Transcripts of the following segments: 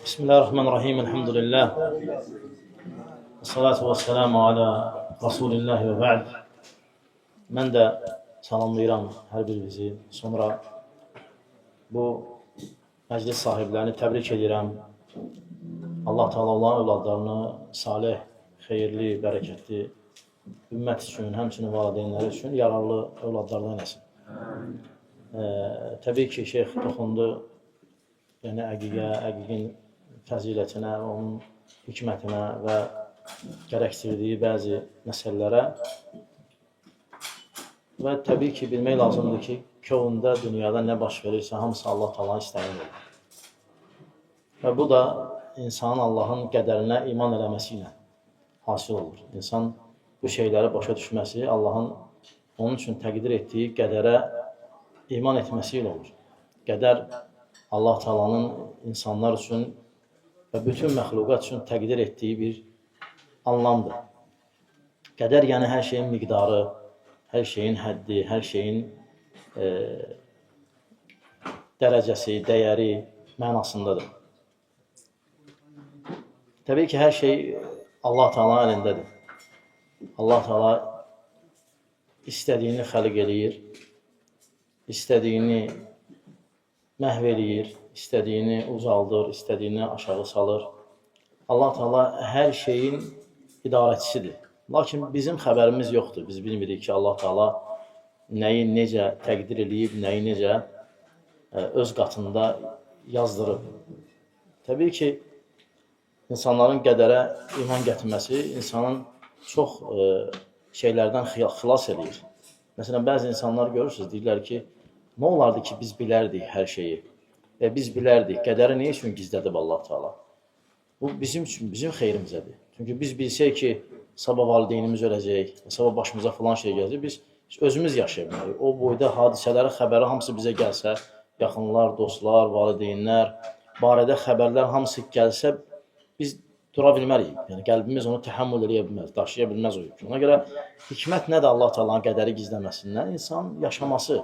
Bismillahirrahmanirrahim. Elhamdülillah. Salatu və selamu alə Rasulillah və bə'd. Mən də salamlayıram hər birinizi. Sonra bu məclis sahiblərini təbrik edirəm. Allah Teala onların övladlarını salih, xeyirli, bərəkətli, ümmət üçün, həmçinin valideynləri üçün yararlı övladlardan eləsin. Təbii ki, şeyx toxundu əqiqin fəzilətinə, onun hikmətinə və gərəkdirdiyi bəzi məsələlərə və təbii ki, bilmək lazımdır ki, kövündə, dünyada nə baş verirsə, hamısı Allah Taala'nın istəyinidir. Və bu da insanın Allahın qədərinə iman eləməsi ilə hasil olur. İnsan bu şeyləri başa düşməsi, Allahın onun üçün təqdir etdiyi qədərə iman etməsi ilə olur. Qədər Allah Taala'nın insanlar üçün və bütün məxluqat üçün təqdir etdiyi bir anlamdır. Qədər yəni hər şeyin miqdarı, hər şeyin həddi, hər şeyin dərəcəsi, dəyəri mənasındadır. Təbii ki, hər şey Allah Taala'nın əlindədir. Allah Taala istədiyini xəlq eləyir, istədiyini məhv eləyir, istədiyini ucaldır, istədiyini aşağı salır. Allah Taala hər şeyin idarəçisidir. Lakin bizim xəbərimiz yoxdur. Biz bilmirik ki, Allah Taala nəyi necə təqdir eləyib, nəyi necə öz qatında yazdırıb. Təbii ki, insanların qədərə iman gətirməsi insanın çox şeylərdən xilas edir. Məsələn, bəzi insanlar görürsünüz, deyirlər ki, nə olardı ki, biz bilərdik hər şeyi və biz bilərdik, qədəri nə üçün gizlədib Allah Taala? Bu bizim üçün, bizim xeyrimizədir. Çünki biz bilsək ki, sabah valideynimiz öləcək, sabah başımıza filan şey gələcək, biz özümüz yaşaya bilmərik. O boyda hadisələri, xəbəri hamısı bizə gəlsə, yaxınlar, dostlar, valideynlər barədə xəbərlər hamısı gəlsə, biz dura bilmərik. Yəni, qəlbimiz onu təhəmmül edə bilməz, daşıya bilməz o yükü. Ona görə hikmət nədir Allah Taala'nın qədəri gizləməsindən? İnsan yaşaması.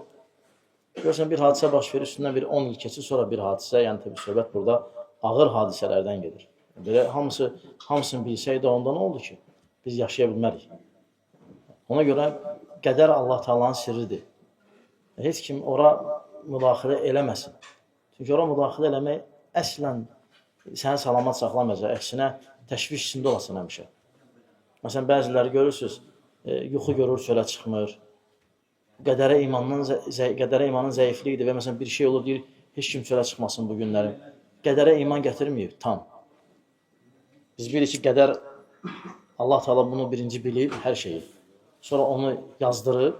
Görürsən, bir hadisə baş verir, üstündən bir 10 il keçir, sonra bir hadisə, yəni təbii söhbət burada ağır hadisələrdən gedir. Belə hamısını bilsək də onda nə oldu ki? Biz yaşaya bilmərik. Ona görə qədər Allah Taala'nın sirridir. Heç kim ora müdaxilə eləməsin. Çünki ora müdaxilə eləmək əslən səni salamat saxlamayacaq, əksinə təşviş içində olasın həmişə. Məsələn, bəziləri görürsünüz, yuxu görür, çölə çıxmır. Qədərə imanın zəifliyidir və məsələn, bir şey olur, deyir, heç kim çölə çıxmasın bu günləri. Qədərə iman gətirməyib, tam. Biz bilirik ki, qədər Allah Taala bunu birinci bilib, hər şeyi. Sonra onu yazdırıb,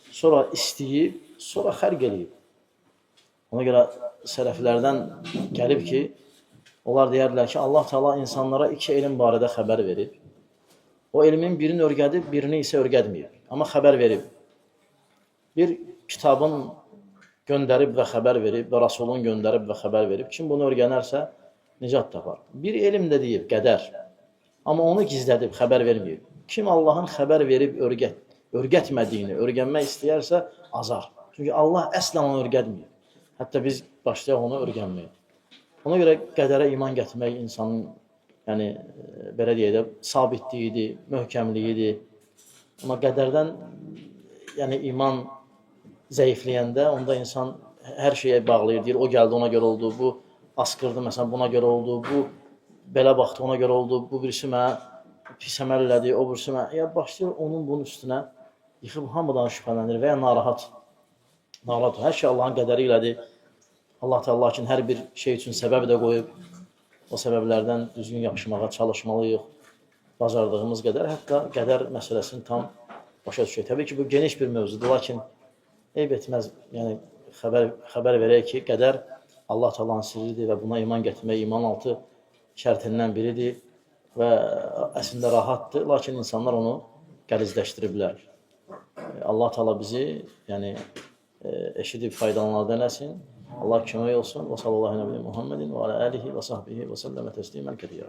sonra istəyib, sonra xərq eləyib. Ona görə sələflərdən gəlib ki, onlar deyərlər ki, Allah Taala insanlara iki elm barədə xəbər verib. O elmin birini öyrədib, birini isə öyrətməyib. Amma xəbər verib. Bir kitabın göndərib və xəbər verib və Rasulun göndərib və xəbər verib. Kim bunu öyrənərsə, nicat tapar. Bir elm də deyib, qədər. Amma onu gizlədib, xəbər verməyib. Kim Allahın xəbər verib, öyrətmədiyini, öyrənmək istəyərsə, azar. Çünki Allah əslən onu öyrətməyib. Hətta biz başlayaq onu öyrənməyə. Ona görə qədərə iman gətirmək insanın, yəni, belə deyək də, sabitliyidir, möhkəmliyidir. Amma qədərdən, yəni, iman zəifləyəndə, onda insan hər şeyə bağlayır, deyir, o gəldi, ona görə oldu, bu asqırdı, məsələn, buna görə oldu, bu belə baxdı, ona görə oldu, bu birisi mənə pis əməl elədi, o birisi mənə, ya başlayır onun bunun üstünə yıxıb hamıdan şübhələnir və ya narahat. Hər şey Allahın qədəri ilədir. Allah Teala lakin hər bir şey üçün səbəb də qoyub, o səbəblərdən düzgün yapışmağa çalışmalıyıq, bacardığımız qədər, hətta qədər məsələsini tam başa düşək. Təbii ki, bu geniş bir mövzudur, lakin eyb etməz, yəni xəbər verək ki, qədər Allah Teala'nın sirridir və buna iman gətirmək iman altı şərtindən biridir və əslində rahatdır, lakin insanlar onu qəlizləşdiriblər. Allah Teala bizi, yəni, eşidib faydalanlardan eləsin. Allah kömək olsun. Və sallallahu aleyhi və Muhammedin və alə alihi və sahbihi və səlləmə təslimən kəthira.